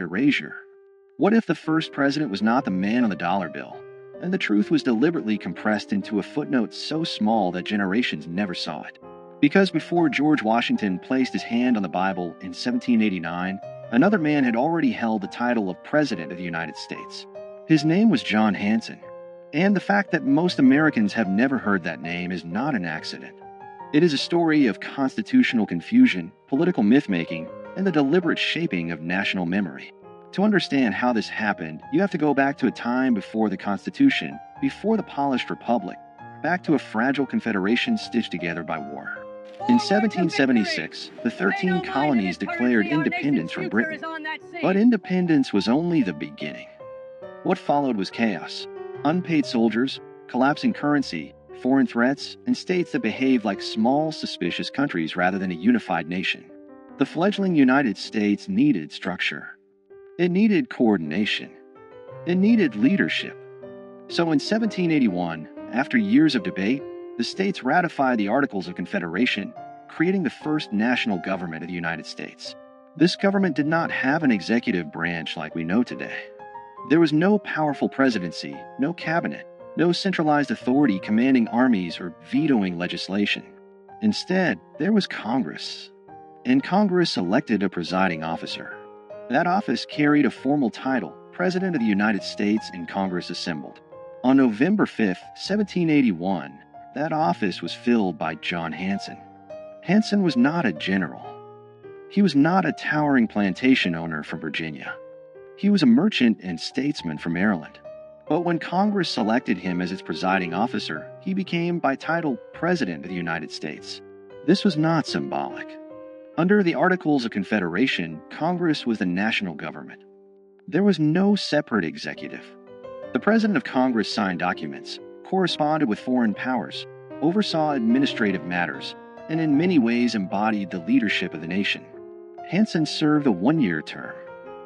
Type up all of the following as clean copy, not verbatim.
erasure. What if the first president was not the man on the dollar bill, and the truth was deliberately compressed into a footnote so small that generations never saw it? Because before George Washington placed his hand on the Bible in 1789, another man had already held the title of President of the United States. His name was John Hanson, and the fact that most Americans have never heard that name is not an accident. It is a story of constitutional confusion, political myth-making, and the deliberate shaping of national memory. To understand how this happened, you have to go back to a time before the Constitution, before the polished republic, back to a fragile confederation stitched together by war. In 1776, the 13 colonies declared independence from Britain, but independence was only the beginning. What followed was chaos, unpaid soldiers, collapsing currency, foreign threats, and states that behaved like small, suspicious countries rather than a unified nation. The fledgling United States needed structure. It needed coordination. It needed leadership. So in 1781, after years of debate, the states ratified the Articles of Confederation, creating the first national government of the United States. This government did not have an executive branch like we know today. There was no powerful presidency, no cabinet, no centralized authority commanding armies or vetoing legislation. Instead, there was Congress. And Congress elected a presiding officer. That office carried a formal title, President of the United States, and Congress assembled. On November 5, 1781, that office was filled by John Hanson. Hanson was not a general. He was not a towering plantation owner from Virginia. He was a merchant and statesman from Maryland. But when Congress selected him as its presiding officer, he became by title President of the United States. This was not symbolic. Under the Articles of Confederation, Congress was the national government. There was no separate executive. The President of Congress signed documents, corresponded with foreign powers, oversaw administrative matters, and in many ways embodied the leadership of the nation. Hanson served a one-year term.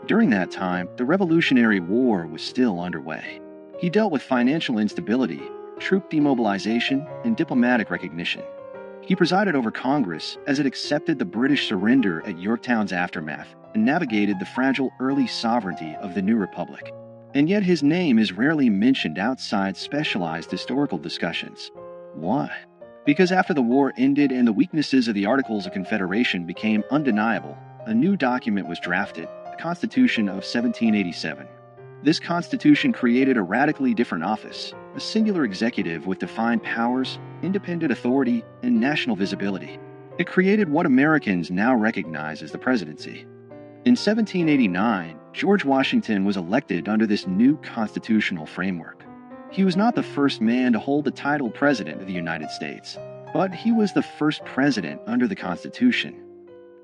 During that time, the Revolutionary War was still underway. He dealt with financial instability, troop demobilization, and diplomatic recognition. He presided over Congress as it accepted the British surrender at Yorktown's aftermath and navigated the fragile early sovereignty of the new republic. And yet his name is rarely mentioned outside specialized historical discussions. Why? Because after the war ended and the weaknesses of the Articles of Confederation became undeniable, a new document was drafted, the Constitution of 1787. This Constitution created a radically different office, a singular executive with defined powers, independent authority, and national visibility. It created what Americans now recognize as the presidency. In 1789, George Washington was elected under this new constitutional framework. He was not the first man to hold the title President of the United States, but he was the first president under the Constitution.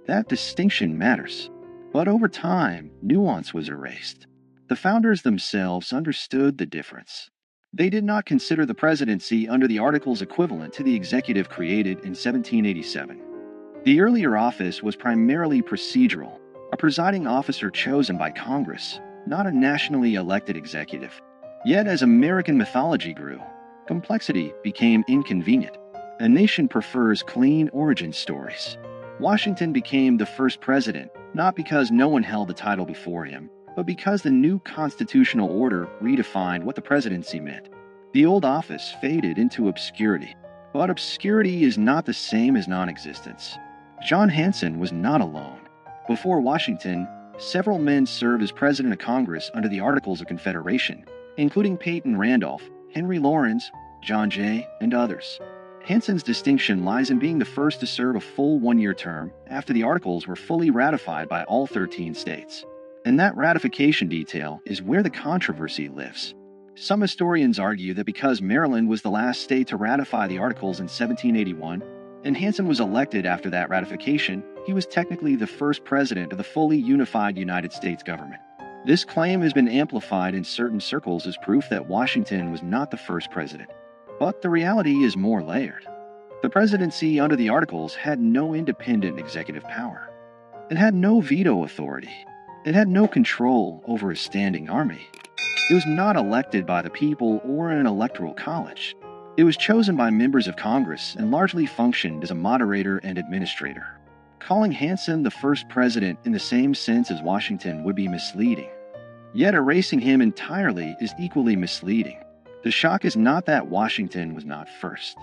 That distinction matters. But over time, nuance was erased. The founders themselves understood the difference. They did not consider the presidency under the Articles equivalent to the executive created in 1787. The earlier office was primarily procedural, a presiding officer chosen by Congress, not a nationally elected executive. Yet as American mythology grew, complexity became inconvenient. A nation prefers clean origin stories. Washington became the first president, not because no one held the title before him, but because the new constitutional order redefined what the presidency meant. The old office faded into obscurity. But obscurity is not the same as non-existence. John Hanson was not alone. Before Washington, several men served as president of Congress under the Articles of Confederation, including Peyton Randolph, Henry Laurens, John Jay, and others. Hanson's distinction lies in being the first to serve a full one-year term after the Articles were fully ratified by all 13 states. And that ratification detail is where the controversy lives. Some historians argue that because Maryland was the last state to ratify the Articles in 1781, and Hanson was elected after that ratification, he was technically the first president of the fully unified United States government. This claim has been amplified in certain circles as proof that Washington was not the first president. But the reality is more layered. The presidency under the Articles had no independent executive power. It had no veto authority. It had no control over a standing army. It was not elected by the people or an electoral college. It was chosen by members of Congress and largely functioned as a moderator and administrator. Calling Hanson the first president in the same sense as Washington would be misleading. Yet erasing him entirely is equally misleading. The shock is not that Washington was not first.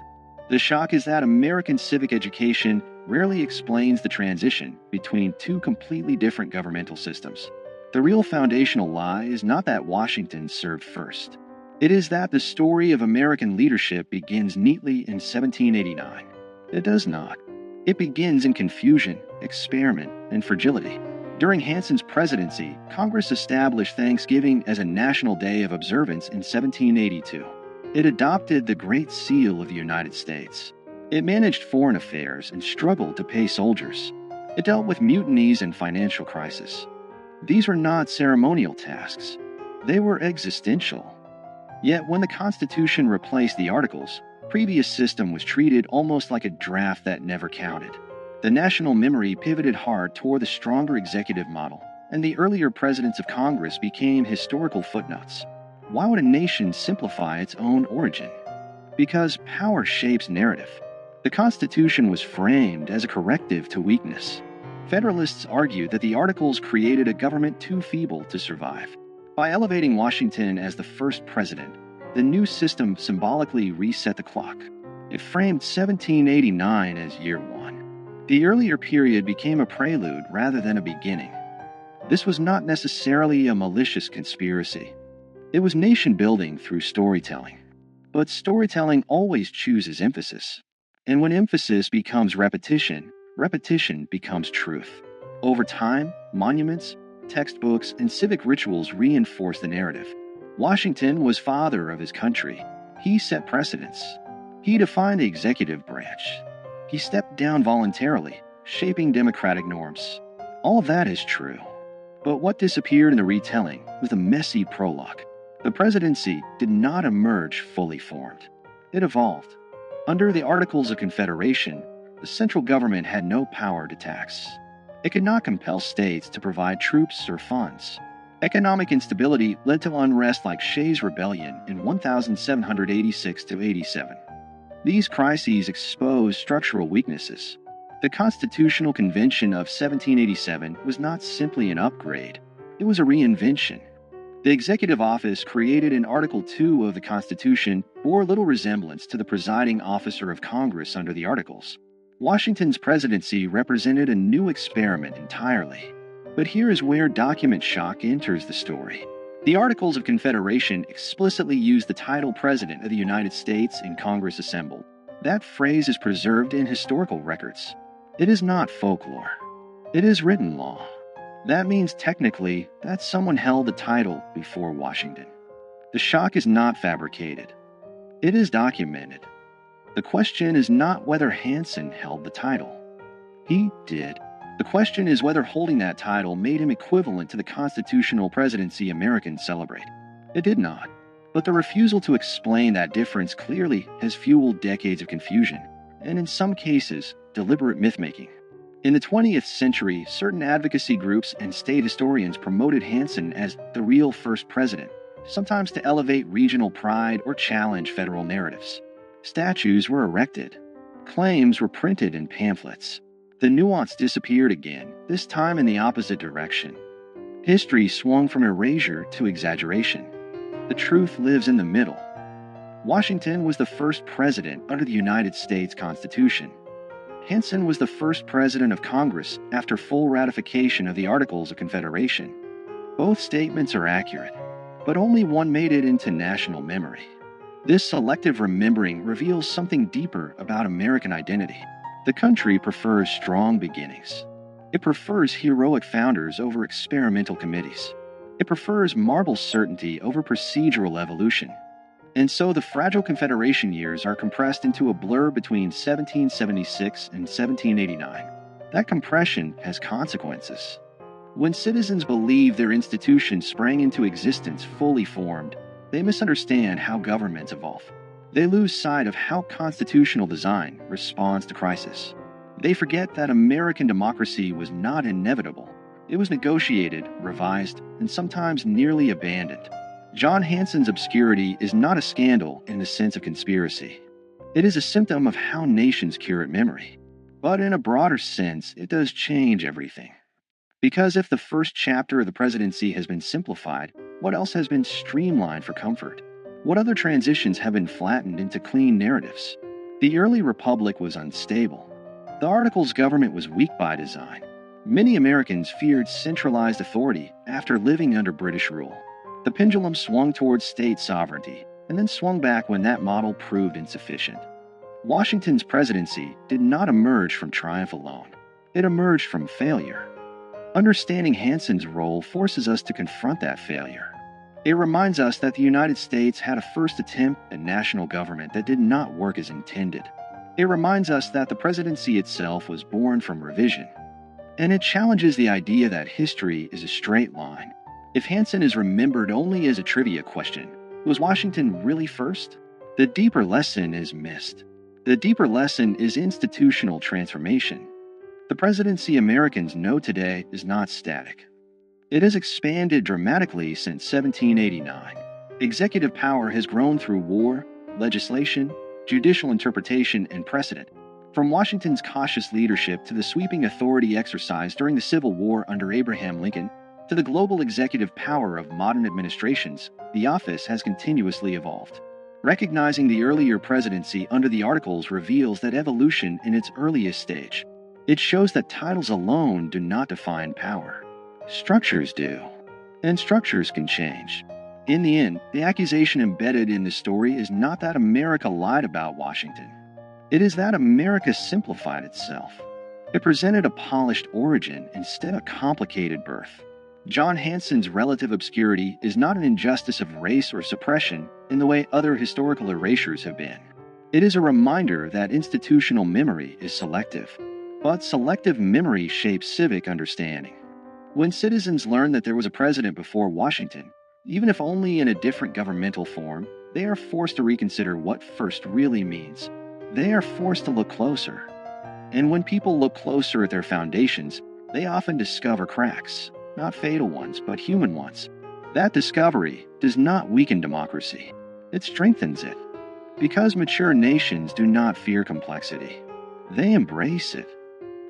The shock is that American civic education rarely explains the transition between two completely different governmental systems. The real foundational lie is not that Washington served first. It is that the story of American leadership begins neatly in 1789. It does not. It begins in confusion, experiment, and fragility. During Hanson's presidency, Congress established Thanksgiving as a national day of observance in 1782. It adopted the Great Seal of the United States. It managed foreign affairs and struggled to pay soldiers. It dealt with mutinies and financial crisis. These were not ceremonial tasks. They were existential. Yet when the Constitution replaced the Articles, the previous system was treated almost like a draft that never counted. The national memory pivoted hard toward the stronger executive model, and the earlier presidents of Congress became historical footnotes. Why would a nation simplify its own origin? Because power shapes narrative. The Constitution was framed as a corrective to weakness. Federalists argued that the Articles created a government too feeble to survive. By elevating Washington as the first president, the new system symbolically reset the clock. It framed 1789 as year one. The earlier period became a prelude rather than a beginning. This was not necessarily a malicious conspiracy. It was nation-building through storytelling. But storytelling always chooses emphasis. And when emphasis becomes repetition, repetition becomes truth. Over time, monuments, textbooks, and civic rituals reinforce the narrative. Washington was father of his country. He set precedents. He defined the executive branch. He stepped down voluntarily, shaping democratic norms. All of that is true. But what disappeared in the retelling was the messy prologue. The presidency did not emerge fully formed. It evolved. Under the Articles of Confederation, the central government had no power to tax. It could not compel states to provide troops or funds. Economic instability led to unrest like Shays' Rebellion in 1786–87. These crises exposed structural weaknesses. The Constitutional Convention of 1787 was not simply an upgrade, it was a reinvention. The executive office created in Article II of the Constitution bore little resemblance to the presiding officer of Congress under the Articles. Washington's presidency represented a new experiment entirely. But here is where document shock enters the story. The Articles of Confederation explicitly use the title President of the United States in Congress assembled. That phrase is preserved in historical records. It is not folklore. It is written law. That means technically that someone held the title before Washington. The shock is not fabricated. It is documented. The question is not whether Hanson held the title. He did. The question is whether holding that title made him equivalent to the constitutional presidency Americans celebrate. It did not. But the refusal to explain that difference clearly has fueled decades of confusion, and in some cases, deliberate myth-making. In the 20th century, certain advocacy groups and state historians promoted Hanson as the real first president, sometimes to elevate regional pride or challenge federal narratives. Statues were erected. Claims were printed in pamphlets. The nuance disappeared again, this time in the opposite direction. History swung from erasure to exaggeration. The truth lives in the middle. Washington was the first president under the United States Constitution. Hanson was the first president of Congress after full ratification of the Articles of Confederation. Both statements are accurate, but only one made it into national memory. This selective remembering reveals something deeper about American identity. The country prefers strong beginnings. It prefers heroic founders over experimental committees. It prefers marble certainty over procedural evolution. And so the fragile Confederation years are compressed into a blur between 1776 and 1789. That compression has consequences. When citizens believe their institutions sprang into existence fully formed, they misunderstand how governments evolve. They lose sight of how constitutional design responds to crisis. They forget that American democracy was not inevitable. It was negotiated, revised, and sometimes nearly abandoned. John Hanson's obscurity is not a scandal in the sense of conspiracy. It is a symptom of how nations curate memory. But in a broader sense, it does change everything. Because if the first chapter of the presidency has been simplified, what else has been streamlined for comfort? What other transitions have been flattened into clean narratives? The early republic was unstable. The Articles government was weak by design. Many Americans feared centralized authority after living under British rule. The pendulum swung towards state sovereignty, and then swung back when that model proved insufficient. Washington's presidency did not emerge from triumph alone. It emerged from failure. Understanding Hanson's role forces us to confront that failure. It reminds us that the United States had a first attempt at national government that did not work as intended. It reminds us that the presidency itself was born from revision. And it challenges the idea that history is a straight line. If Hanson is remembered only as a trivia question, was Washington really first? The deeper lesson is missed. The deeper lesson is institutional transformation. The presidency Americans know today is not static. It has expanded dramatically since 1789. Executive power has grown through war, legislation, judicial interpretation, and precedent. From Washington's cautious leadership to the sweeping authority exercised during the Civil War under Abraham Lincoln, to the global executive power of modern administrations, the office has continuously evolved. Recognizing the earlier presidency under the Articles reveals that evolution in its earliest stage. It shows that titles alone do not define power. Structures do. And structures can change. In the end, the accusation embedded in the story is not that America lied about Washington. It is that America simplified itself. It presented a polished origin instead of a complicated birth. John Hanson's relative obscurity is not an injustice of race or suppression in the way other historical erasures have been. It is a reminder that institutional memory is selective. But selective memory shapes civic understanding. When citizens learn that there was a president before Washington, even if only in a different governmental form, they are forced to reconsider what first really means. They are forced to look closer. And when people look closer at their foundations, they often discover cracks, not fatal ones, but human ones. That discovery does not weaken democracy. It strengthens it. Because mature nations do not fear complexity. They embrace it.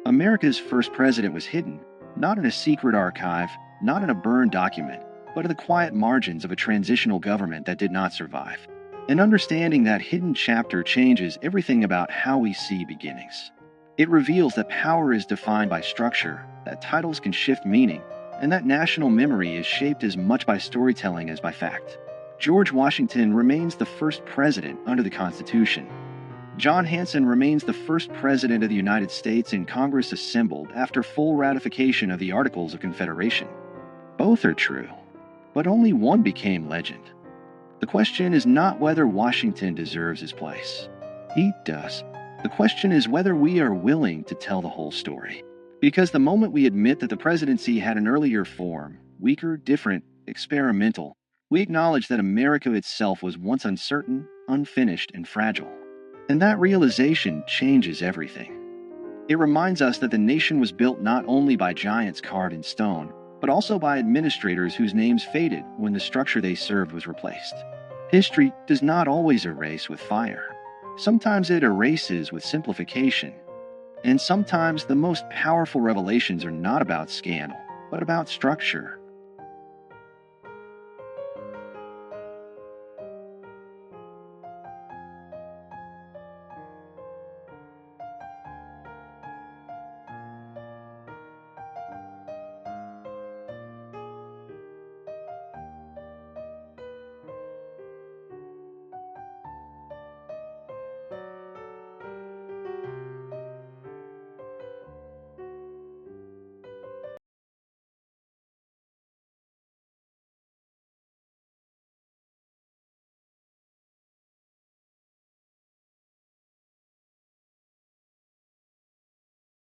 America's first president was hidden, not in a secret archive, not in a burned document, but in the quiet margins of a transitional government that did not survive. And understanding that hidden chapter changes everything about how we see beginnings. It reveals that power is defined by structure, that titles can shift meaning, and that national memory is shaped as much by storytelling as by fact. George Washington remains the first president under the Constitution. John Hanson remains the first president of the United States in Congress assembled after full ratification of the Articles of Confederation. Both are true, but only one became legend. The question is not whether Washington deserves his place. He does. The question is whether we are willing to tell the whole story. Because the moment we admit that the presidency had an earlier form, weaker, different, experimental, we acknowledge that America itself was once uncertain, unfinished, and fragile. And that realization changes everything. It reminds us that the nation was built not only by giants carved in stone, but also by administrators whose names faded when the structure they served was replaced. History does not always erase with fire. Sometimes it erases with simplification. And sometimes the most powerful revelations are not about scandal, but about structure.